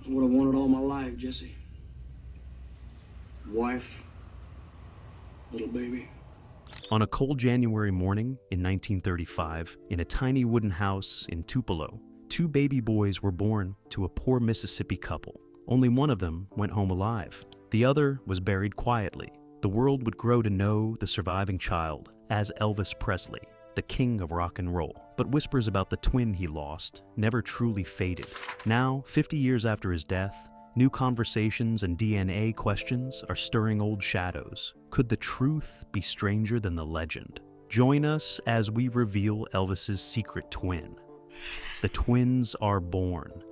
It's what I wanted all my life, Jesse. Wife, little baby. On a cold January morning in 1935, in a tiny wooden house in Tupelo, two baby boys were born to a poor Mississippi couple. Only one of them went home alive. The other was buried quietly. The world would grow to know the surviving child as Elvis Presley, the king of rock and roll. But whispers about the twin he lost never truly faded. Now, 50 years after his death, new conversations and DNA questions are stirring old shadows. Could the truth be stranger than the legend? Join us as we reveal Elvis's secret twin. The twins are born.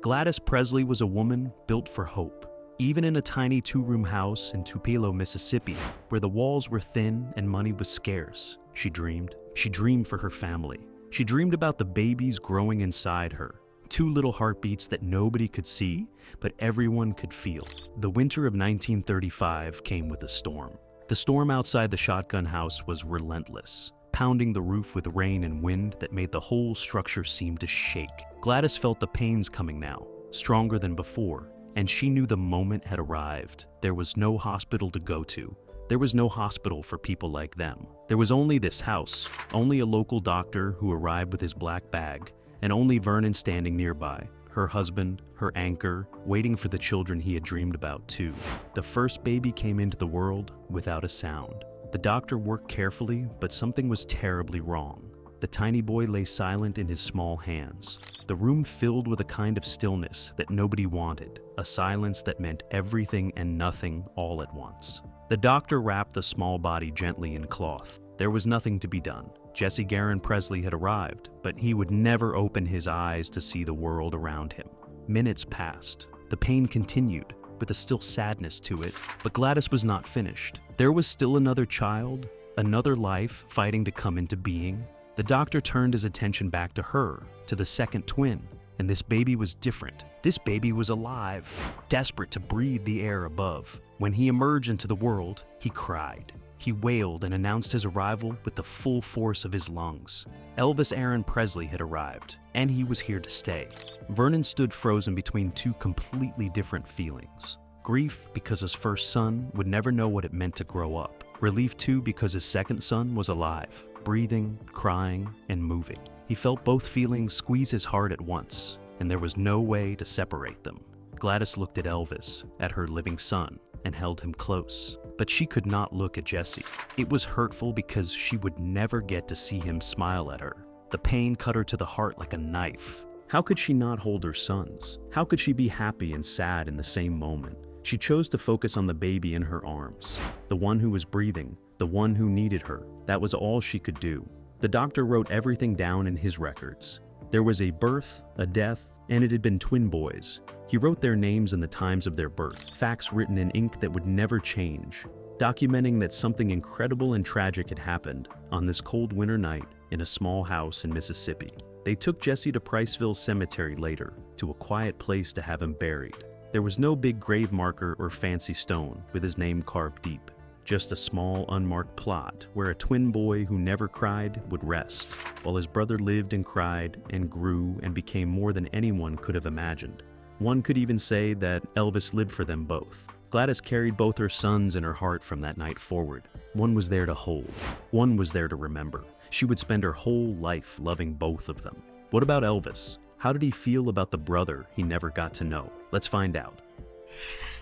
Gladys Presley was a woman built for hope. Even in a tiny two-room house in Tupelo, Mississippi, where the walls were thin and money was scarce, she dreamed. She dreamed for her family. She dreamed about the babies growing inside her. Two little heartbeats that nobody could see, but everyone could feel. The winter of 1935 came with a storm. The storm outside the shotgun house was relentless, pounding the roof with rain and wind that made the whole structure seem to shake. Gladys felt the pains coming now, stronger than before, and she knew the moment had arrived. There was no hospital to go to. There was no hospital for people like them. There was only this house, only a local doctor who arrived with his black bag, and only Vernon standing nearby, her husband, her anchor, waiting for the children he had dreamed about too. The first baby came into the world without a sound. The doctor worked carefully, but something was terribly wrong. The tiny boy lay silent in his small hands. The room filled with a kind of stillness that nobody wanted, a silence that meant everything and nothing all at once. The doctor wrapped the small body gently in cloth. There was nothing to be done. Jesse Garon Presley had arrived, but he would never open his eyes to see the world around him. Minutes passed. The pain continued, with a still sadness to it, but Gladys was not finished. There was still another child, another life fighting to come into being. The doctor turned his attention back to her, to the second twin, and this baby was different. This baby was alive, desperate to breathe the air above. When he emerged into the world, he cried. He wailed and announced his arrival with the full force of his lungs. Elvis Aaron Presley had arrived, and he was here to stay. Vernon stood frozen between two completely different feelings. Grief because his first son would never know what it meant to grow up. Relief too because his second son was alive, breathing, crying, and moving. He felt both feelings squeeze his heart at once, and there was no way to separate them. Gladys looked at Elvis, at her living son, and held him close. But she could not look at Jesse. It was hurtful because she would never get to see him smile at her. The pain cut her to the heart like a knife. How could she not hold her sons? How could she be happy and sad in the same moment? She chose to focus on the baby in her arms, the one who was breathing, the one who needed her. That was all she could do. The doctor wrote everything down in his records. There was a birth, a death, and it had been twin boys. He wrote their names and the times of their birth, facts written in ink that would never change, documenting that something incredible and tragic had happened on this cold winter night in a small house in Mississippi. They took Jesse to Priceville Cemetery later, to a quiet place to have him buried. There was no big grave marker or fancy stone with his name carved deep, just a small unmarked plot where a twin boy who never cried would rest, while his brother lived and cried and grew and became more than anyone could have imagined. One could even say that Elvis lived for them both. Gladys carried both her sons in her heart from that night forward. One was there to hold. One was there to remember. She would spend her whole life loving both of them. What about Elvis? How did he feel about the brother he never got to know? Let's find out.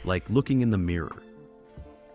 Like looking in the mirror.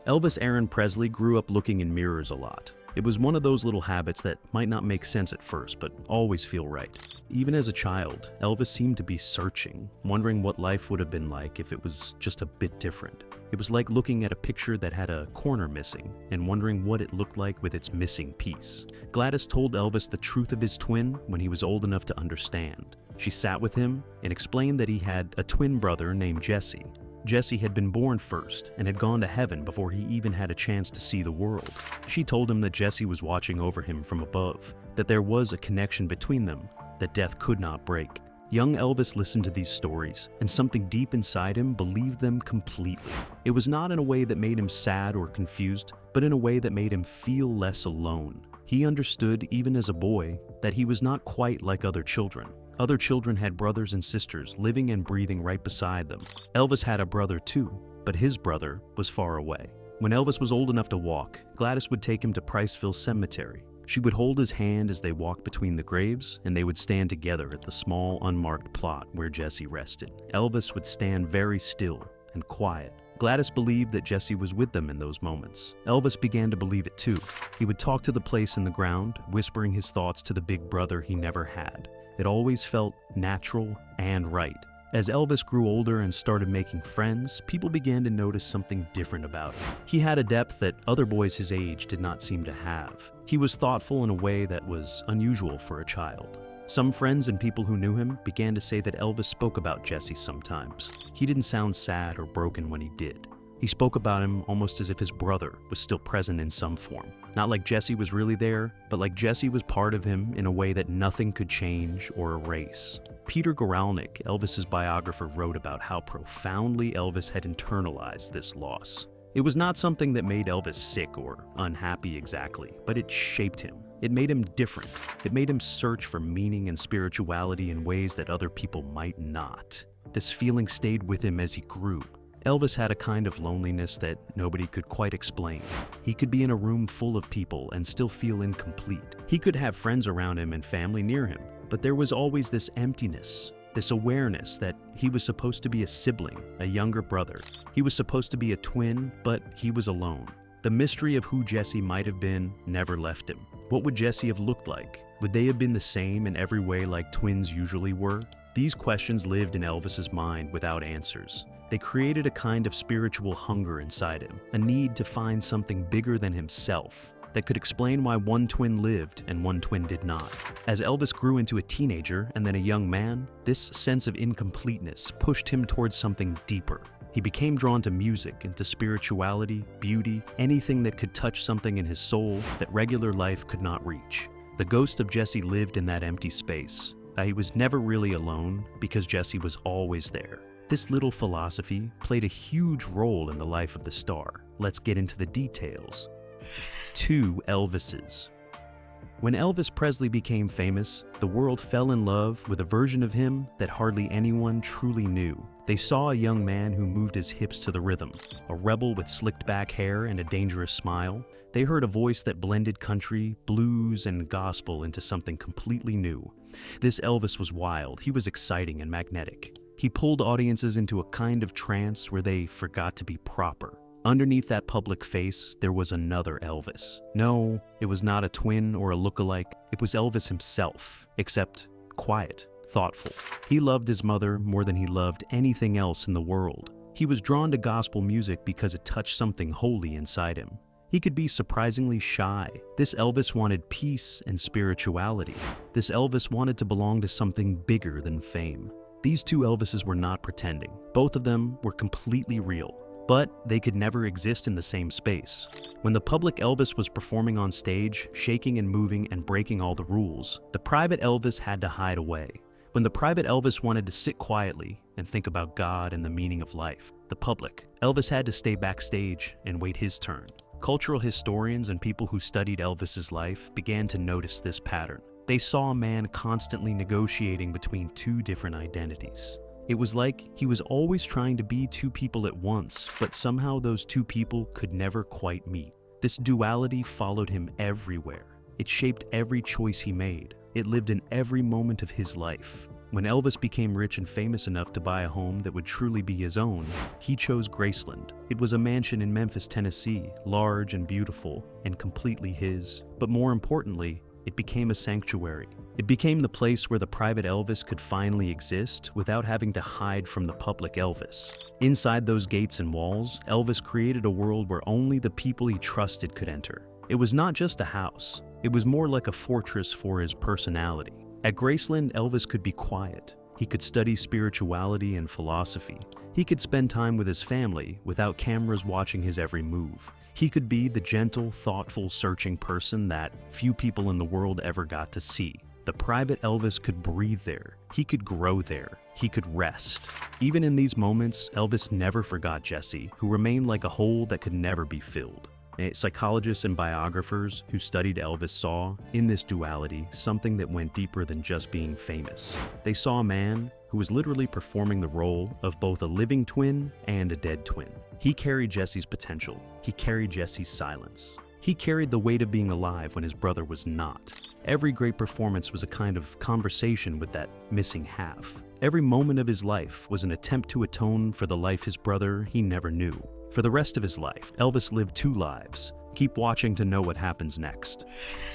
Elvis Aaron Presley grew up looking in mirrors a lot. It was one of those little habits that might not make sense at first, but always feel right. Even as a child, Elvis seemed to be searching, wondering what life would have been like if it was just a bit different. It was like looking at a picture that had a corner missing and wondering what it looked like with its missing piece. Gladys told Elvis the truth of his twin when he was old enough to understand. She sat with him and explained that he had a twin brother named Jesse. Jesse had been born first and had gone to heaven before he even had a chance to see the world. She told him that Jesse was watching over him from above, that there was a connection between them that death could not break. Young Elvis listened to these stories, and something deep inside him believed them completely. It was not in a way that made him sad or confused, but in a way that made him feel less alone. He understood, even as a boy, that he was not quite like other children. Other children had brothers and sisters living and breathing right beside them. Elvis had a brother too, but his brother was far away. When Elvis was old enough to walk, Gladys would take him to Priceville Cemetery. She would hold his hand as they walked between the graves, and they would stand together at the small, unmarked plot where Jesse rested. Elvis would stand very still and quiet. Gladys believed that Jesse was with them in those moments. Elvis began to believe it too. He would talk to the place in the ground, whispering his thoughts to the big brother he never had. It always felt natural and right. As Elvis grew older and started making friends, people began to notice something different about him. He had a depth that other boys his age did not seem to have. He was thoughtful in a way that was unusual for a child. Some friends and people who knew him began to say that Elvis spoke about Jesse sometimes. He didn't sound sad or broken when he did. He spoke about him almost as if his brother was still present in some form. Not like Jesse was really there, but like Jesse was part of him in a way that nothing could change or erase. Peter Goralnik, Elvis's biographer, wrote about how profoundly Elvis had internalized this loss. It was not something that made Elvis sick or unhappy exactly, but it shaped him. It made him different. It made him search for meaning and spirituality in ways that other people might not. This feeling stayed with him as he grew. Elvis had a kind of loneliness that nobody could quite explain. He could be in a room full of people and still feel incomplete. He could have friends around him and family near him, but there was always this emptiness, this awareness that he was supposed to be a sibling, a younger brother. He was supposed to be a twin, but he was alone. The mystery of who Jesse might have been never left him. What would Jesse have looked like? Would they have been the same in every way like twins usually were? These questions lived in Elvis's mind without answers. They created a kind of spiritual hunger inside him, a need to find something bigger than himself that could explain why one twin lived and one twin did not. As Elvis grew into a teenager and then a young man, this sense of incompleteness pushed him towards something deeper. He became drawn to music and to spirituality, beauty, anything that could touch something in his soul that regular life could not reach. The ghost of Jesse lived in that empty space. He was never really alone because Jesse was always there. This little philosophy played a huge role in the life of the star. Let's get into the details. 2 Elvises. When Elvis Presley became famous, the world fell in love with a version of him that hardly anyone truly knew. They saw a young man who moved his hips to the rhythm, a rebel with slicked back hair and a dangerous smile. They heard a voice that blended country, blues, and gospel into something completely new. This Elvis was wild. He was exciting and magnetic. He pulled audiences into a kind of trance where they forgot to be proper. Underneath that public face, there was another Elvis. No, it was not a twin or a lookalike. It was Elvis himself, except quiet, thoughtful. He loved his mother more than he loved anything else in the world. He was drawn to gospel music because it touched something holy inside him. He could be surprisingly shy. This Elvis wanted peace and spirituality. This Elvis wanted to belong to something bigger than fame. These 2 Elvises were not pretending. Both of them were completely real. But they could never exist in the same space. When the public Elvis was performing on stage, shaking and moving and breaking all the rules, the private Elvis had to hide away. When the private Elvis wanted to sit quietly and think about God and the meaning of life, the public Elvis had to stay backstage and wait his turn. Cultural historians and people who studied Elvis's life began to notice this pattern. They saw a man constantly negotiating between 2 different identities. It was like he was always trying to be 2 people at once, but somehow those 2 people could never quite meet. This duality followed him everywhere. It shaped every choice he made. It lived in every moment of his life. When Elvis became rich and famous enough to buy a home that would truly be his own, he chose Graceland. It was a mansion in Memphis, Tennessee, large and beautiful, and completely his. But more importantly, it became a sanctuary. It became the place where the private Elvis could finally exist without having to hide from the public Elvis. Inside those gates and walls, Elvis created a world where only the people he trusted could enter. It was not just a house. It was more like a fortress for his personality. At Graceland, Elvis could be quiet. He could study spirituality and philosophy. He could spend time with his family without cameras watching his every move. He could be the gentle, thoughtful, searching person that few people in the world ever got to see. The private Elvis could breathe there. He could grow there. He could rest. Even in these moments, Elvis never forgot Jesse, who remained like a hole that could never be filled. Psychologists and biographers who studied Elvis saw, in this duality, something that went deeper than just being famous. They saw a man who was literally performing the role of both a living twin and a dead twin. He carried Jesse's potential. He carried Jesse's silence. He carried the weight of being alive when his brother was not. Every great performance was a kind of conversation with that missing half. Every moment of his life was an attempt to atone for the life his brother he never knew. For the rest of his life, Elvis lived two lives. Keep watching to know what happens next.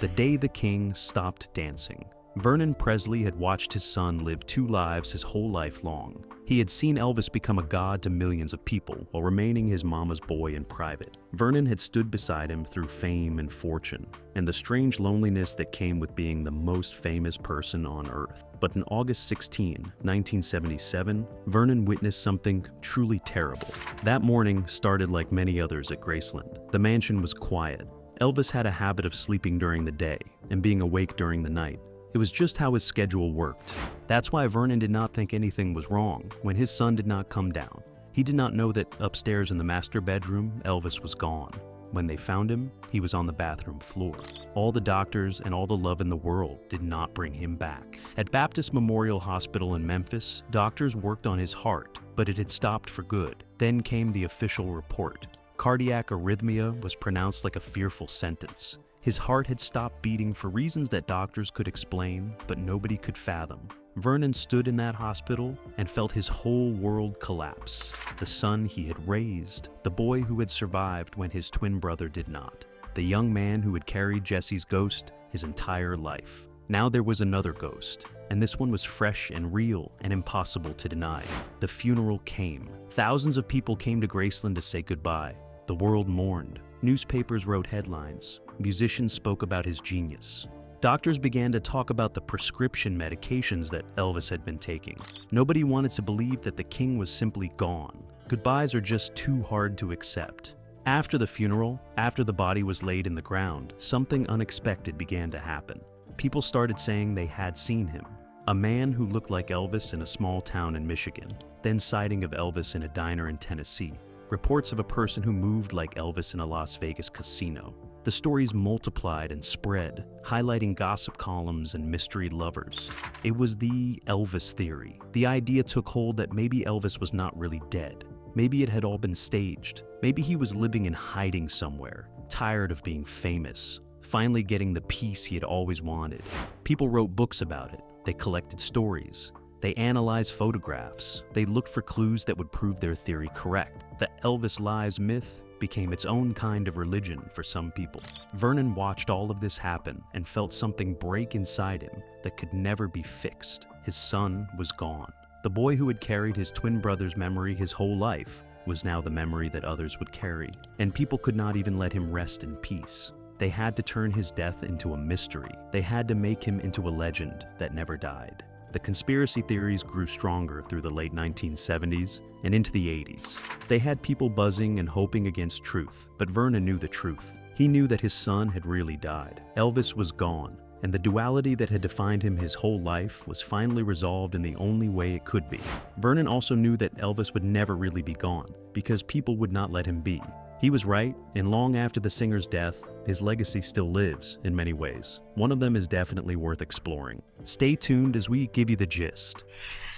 The day the king stopped dancing. Vernon Presley had watched his son live two lives his whole life long. He had seen Elvis become a god to millions of people while remaining his mama's boy in private. Vernon had stood beside him through fame and fortune, and the strange loneliness that came with being the most famous person on earth. But on August 16, 1977, Vernon witnessed something truly terrible. That morning started like many others at Graceland. The mansion was quiet. Elvis had a habit of sleeping during the day and being awake during the night. It was just how his schedule worked. That's why Vernon did not think anything was wrong when his son did not come down. He did not know that upstairs in the master bedroom, Elvis was gone. When they found him, he was on the bathroom floor. All the doctors and all the love in the world did not bring him back. At Baptist Memorial Hospital in Memphis, doctors worked on his heart, but it had stopped for good. Then came the official report. Cardiac arrhythmia was pronounced like a fearful sentence. His heart had stopped beating for reasons that doctors could explain, but nobody could fathom. Vernon stood in that hospital and felt his whole world collapse. The son he had raised, the boy who had survived when his twin brother did not, the young man who had carried Jesse's ghost his entire life. Now there was another ghost, and this one was fresh and real and impossible to deny. The funeral came. Thousands of people came to Graceland to say goodbye. The world mourned. Newspapers wrote headlines. Musicians spoke about his genius. Doctors began to talk about the prescription medications that Elvis had been taking. Nobody wanted to believe that the king was simply gone. Goodbyes are just too hard to accept. After the funeral, after the body was laid in the ground, something unexpected began to happen. People started saying they had seen him. A man who looked like Elvis in a small town in Michigan, then sighting of Elvis in a diner in Tennessee. Reports of a person who moved like Elvis in a Las Vegas casino. The stories multiplied and spread, highlighting gossip columns and mystery lovers. It was the Elvis theory. The idea took hold that maybe Elvis was not really dead. Maybe it had all been staged. Maybe he was living in hiding somewhere, tired of being famous, finally getting the peace he had always wanted. People wrote books about it. They collected stories. They analyzed photographs. They looked for clues that would prove their theory correct. The Elvis Lives myth became its own kind of religion for some people. Vernon watched all of this happen and felt something break inside him that could never be fixed. His son was gone. The boy who had carried his twin brother's memory his whole life was now the memory that others would carry, and people could not even let him rest in peace. They had to turn his death into a mystery. They had to make him into a legend that never died. The conspiracy theories grew stronger through the late 1970s and into the 80s. They had people buzzing and hoping against truth, but Vernon knew the truth. He knew that his son had really died. Elvis was gone, and the duality that had defined him his whole life was finally resolved in the only way it could be. Vernon also knew that Elvis would never really be gone, because people would not let him be. He was right, and long after the singer's death, his legacy still lives in many ways. One of them is definitely worth exploring. Stay tuned as we give you the gist.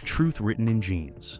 Truth written in genes.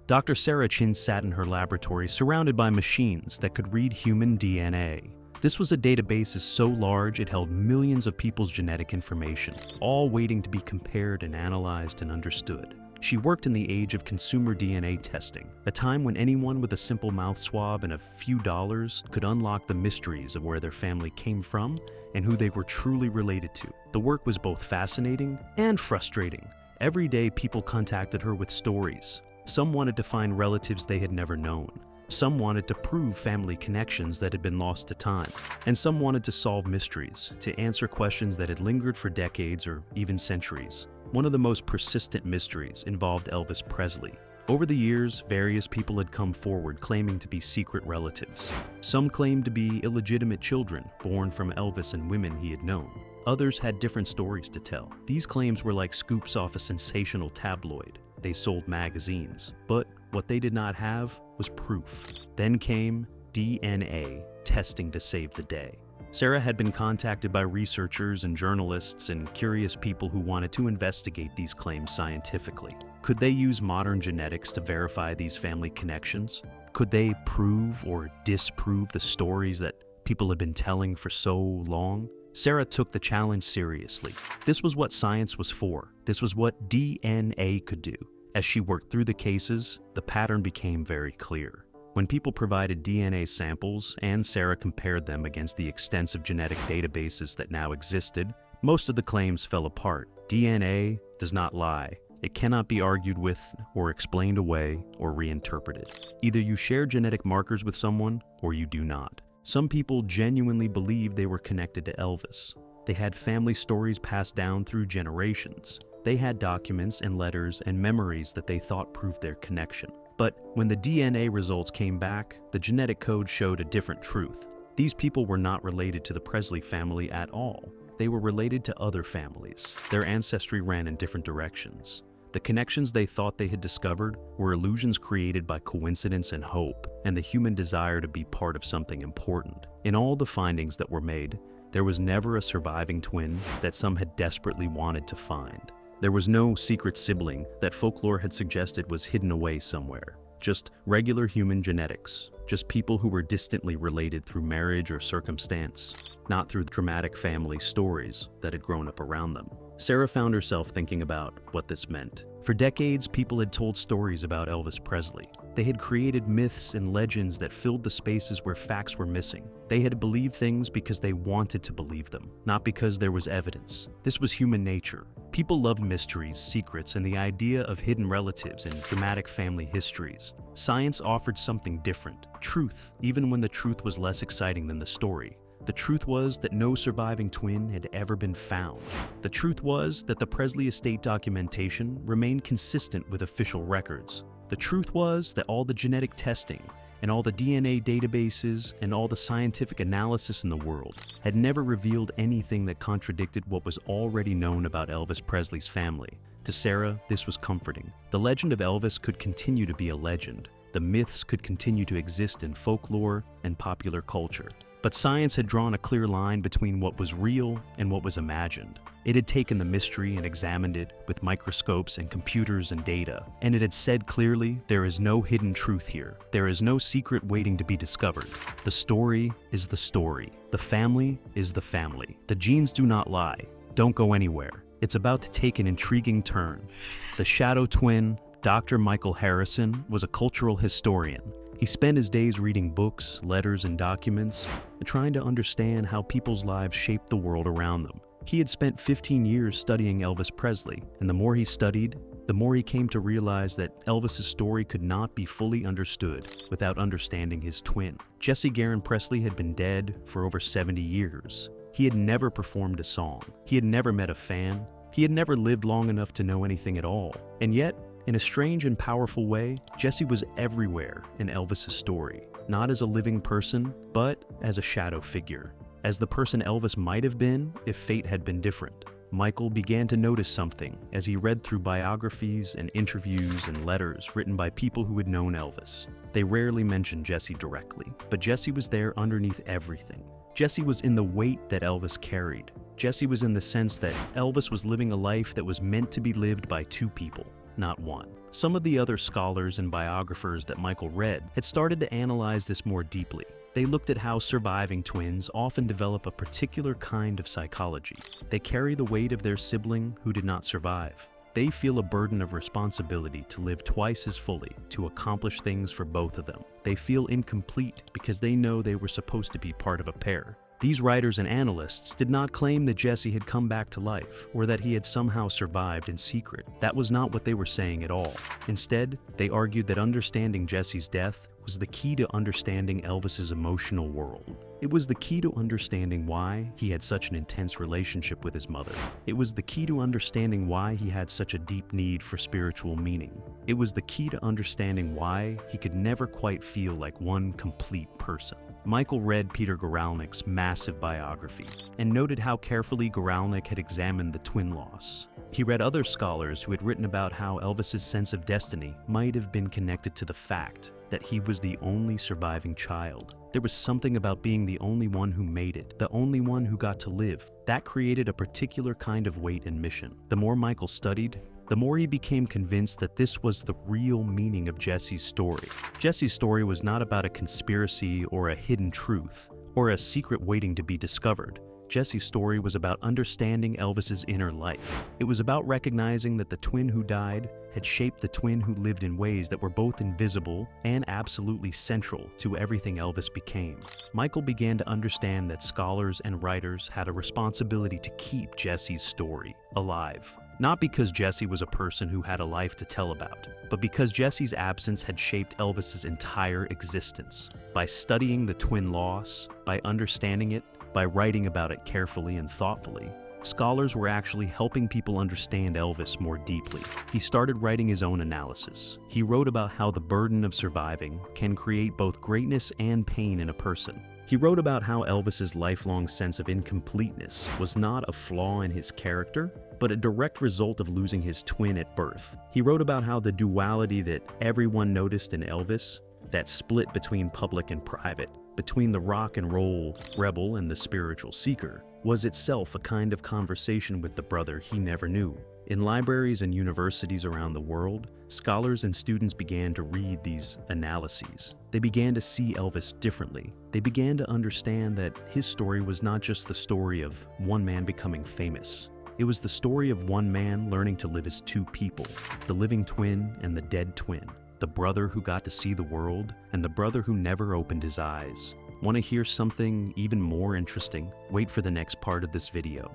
Dr. Sarah Chin sat in her laboratory surrounded by machines that could read human DNA. This was a database so large it held millions of people's genetic information, all waiting to be compared and analyzed and understood. She worked in the age of consumer DNA testing, a time when anyone with a simple mouth swab and a few dollars could unlock the mysteries of where their family came from and who they were truly related to. The work was both fascinating and frustrating. Every day, people contacted her with stories. Some wanted to find relatives they had never known. Some wanted to prove family connections that had been lost to time. And some wanted to solve mysteries, to answer questions that had lingered for decades or even centuries. One of the most persistent mysteries involved Elvis Presley. Over the years, various people had come forward claiming to be secret relatives. Some claimed to be illegitimate children born from Elvis and women he had known. Others had different stories to tell. These claims were like scoops off a sensational tabloid. They sold magazines, but what they did not have was proof. Then came DNA testing to save the day. Sarah had been contacted by researchers and journalists and curious people who wanted to investigate these claims scientifically. Could they use modern genetics to verify these family connections? Could they prove or disprove the stories that people had been telling for so long? Sarah took the challenge seriously. This was what science was for. This was what DNA could do. As she worked through the cases, the pattern became very clear. When people provided DNA samples and Sarah compared them against the extensive genetic databases that now existed, most of the claims fell apart. DNA does not lie. It cannot be argued with or explained away or reinterpreted. Either you share genetic markers with someone or you do not. Some people genuinely believed they were connected to Elvis. They had family stories passed down through generations. They had documents and letters and memories that they thought proved their connection. But when the DNA results came back, the genetic code showed a different truth. These people were not related to the Presley family at all. They were related to other families. Their ancestry ran in different directions. The connections they thought they had discovered were illusions created by coincidence and hope, and the human desire to be part of something important. In all the findings that were made, there was never a surviving twin that some had desperately wanted to find. There was no secret sibling that folklore had suggested was hidden away somewhere. Just regular human genetics. Just people who were distantly related through marriage or circumstance, not through dramatic family stories that had grown up around them. Sarah found herself thinking about what this meant. For decades, people had told stories about Elvis Presley. They had created myths and legends that filled the spaces where facts were missing. They had believed things because they wanted to believe them, not because there was evidence. This was human nature. People loved mysteries, secrets, and the idea of hidden relatives and dramatic family histories. Science offered something different, truth, even when the truth was less exciting than the story. The truth was that no surviving twin had ever been found. The truth was that the Presley estate documentation remained consistent with official records. The truth was that all the genetic testing and all the DNA databases and all the scientific analysis in the world had never revealed anything that contradicted what was already known about Elvis Presley's family. To Sarah, this was comforting. The legend of Elvis could continue to be a legend. The myths could continue to exist in folklore and popular culture. But science had drawn a clear line between what was real and what was imagined. It had taken the mystery and examined it with microscopes and computers and data, and it had said clearly, there is no hidden truth here. There is no secret waiting to be discovered. The story is the story. The family is the family. The genes do not lie. Don't go anywhere. It's about to take an intriguing turn. The shadow twin, Dr. Michael Harrison, was a cultural historian. He spent his days reading books, letters, and documents, and trying to understand how people's lives shaped the world around them. He had spent 15 years studying Elvis Presley, and the more he studied, the more he came to realize that Elvis's story could not be fully understood without understanding his twin. Jesse Garon Presley had been dead for over 70 years. He had never performed a song. He had never met a fan. He had never lived long enough to know anything at all. And yet, in a strange and powerful way, Jesse was everywhere in Elvis's story, not as a living person, but as a shadow figure, as the person Elvis might have been if fate had been different. Michael began to notice something as he read through biographies and interviews and letters written by people who had known Elvis. They rarely mentioned Jesse directly, but Jesse was there underneath everything. Jesse was in the weight that Elvis carried. Jesse was in the sense that Elvis was living a life that was meant to be lived by two people, not one. Some of the other scholars and biographers that Michael read had started to analyze this more deeply. They looked at how surviving twins often develop a particular kind of psychology. They carry the weight of their sibling who did not survive. They feel a burden of responsibility to live twice as fully, to accomplish things for both of them. They feel incomplete because they know they were supposed to be part of a pair. These writers and analysts did not claim that Jesse had come back to life or that he had somehow survived in secret. That was not what they were saying at all. Instead, they argued that understanding Jesse's death was the key to understanding Elvis's emotional world. It was the key to understanding why he had such an intense relationship with his mother. It was the key to understanding why he had such a deep need for spiritual meaning. It was the key to understanding why he could never quite feel like one complete person. Michael read Peter Guralnick's massive biography and noted how carefully Guralnick had examined the twin loss. He read other scholars who had written about how Elvis's sense of destiny might have been connected to the fact that he was the only surviving child. There was something about being the only one who made it, the only one who got to live. That created a particular kind of weight and mission. The more Michael studied, the more he became convinced that this was the real meaning of Jesse's story. Jesse's story was not about a conspiracy or a hidden truth, or a secret waiting to be discovered. Jesse's story was about understanding Elvis's inner life. It was about recognizing that the twin who died had shaped the twin who lived in ways that were both invisible and absolutely central to everything Elvis became. Michael began to understand that scholars and writers had a responsibility to keep Jesse's story alive. Not because Jesse was a person who had a life to tell about, but because Jesse's absence had shaped Elvis's entire existence. By studying the twin loss, by understanding it, by writing about it carefully and thoughtfully, scholars were actually helping people understand Elvis more deeply. He started writing his own analysis. He wrote about how the burden of surviving can create both greatness and pain in a person. He wrote about how Elvis's lifelong sense of incompleteness was not a flaw in his character, but a direct result of losing his twin at birth. He wrote about how the duality that everyone noticed in Elvis, that split between public and private, between the rock and roll rebel and the spiritual seeker, was itself a kind of conversation with the brother he never knew. In libraries and universities around the world, scholars and students began to read these analyses. They began to see Elvis differently. They began to understand that his story was not just the story of one man becoming famous. It was the story of one man learning to live as two people, the living twin and the dead twin, the brother who got to see the world and the brother who never opened his eyes. Want to hear something even more interesting? Wait for the next part of this video.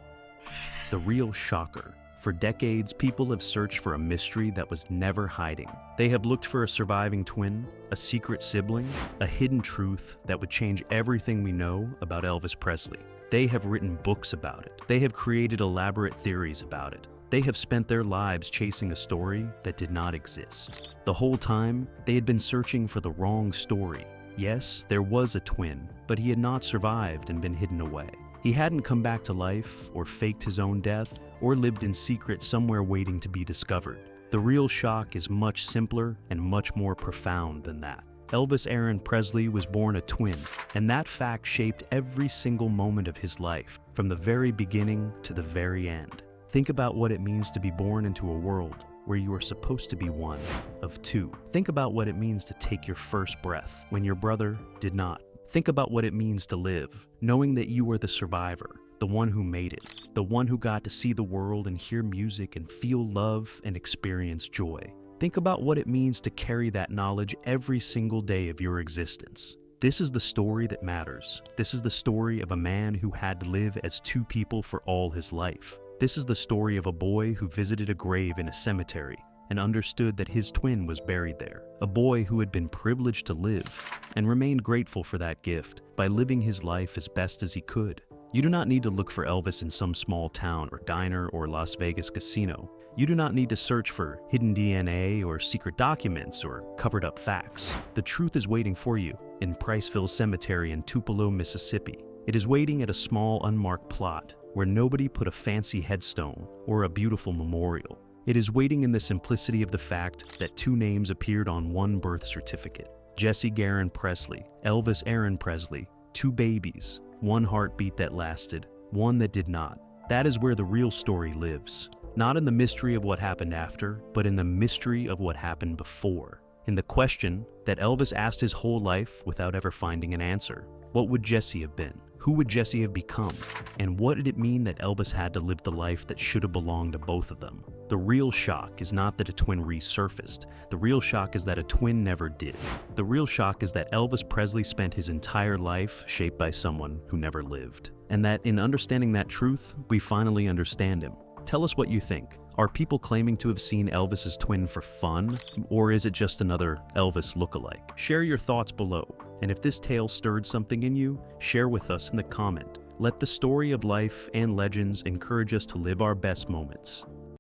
The real shocker. For decades, people have searched for a mystery that was never hiding. They have looked for a surviving twin, a secret sibling, a hidden truth that would change everything we know about Elvis Presley. They have written books about it. They have created elaborate theories about it. They have spent their lives chasing a story that did not exist. The whole time, they had been searching for the wrong story. Yes, there was a twin, but he had not survived and been hidden away. He hadn't come back to life, or faked his own death, or lived in secret somewhere waiting to be discovered. The real shock is much simpler and much more profound than that. Elvis Aaron Presley was born a twin, and that fact shaped every single moment of his life, from the very beginning to the very end. Think about what it means to be born into a world where you are supposed to be one of two. Think about what it means to take your first breath when your brother did not. Think about what it means to live, knowing that you are the survivor, the one who made it, the one who got to see the world and hear music and feel love and experience joy. Think about what it means to carry that knowledge every single day of your existence. This is the story that matters. This is the story of a man who had to live as two people for all his life. This is the story of a boy who visited a grave in a cemetery and understood that his twin was buried there. A boy who had been privileged to live and remained grateful for that gift by living his life as best as he could. You do not need to look for Elvis in some small town or diner or Las Vegas casino. You do not need to search for hidden DNA or secret documents or covered up facts. The truth is waiting for you in Priceville Cemetery in Tupelo, Mississippi. It is waiting at a small unmarked plot where nobody put a fancy headstone or a beautiful memorial. It is waiting in the simplicity of the fact that two names appeared on one birth certificate. Jesse Garon Presley, Elvis Aaron Presley, two babies, one heartbeat that lasted, one that did not. That is where the real story lives. Not in the mystery of what happened after, but in the mystery of what happened before. In the question that Elvis asked his whole life without ever finding an answer. What would Jesse have been? Who would Jesse have become? And what did it mean that Elvis had to live the life that should have belonged to both of them? The real shock is not that a twin resurfaced. The real shock is that a twin never did. The real shock is that Elvis Presley spent his entire life shaped by someone who never lived. And that in understanding that truth, we finally understand him. Tell us what you think. Are people claiming to have seen Elvis's twin for fun? Or is it just another Elvis lookalike? Share your thoughts below. And if this tale stirred something in you, share with us in the comment. Let the story of life and legends encourage us to live our best moments.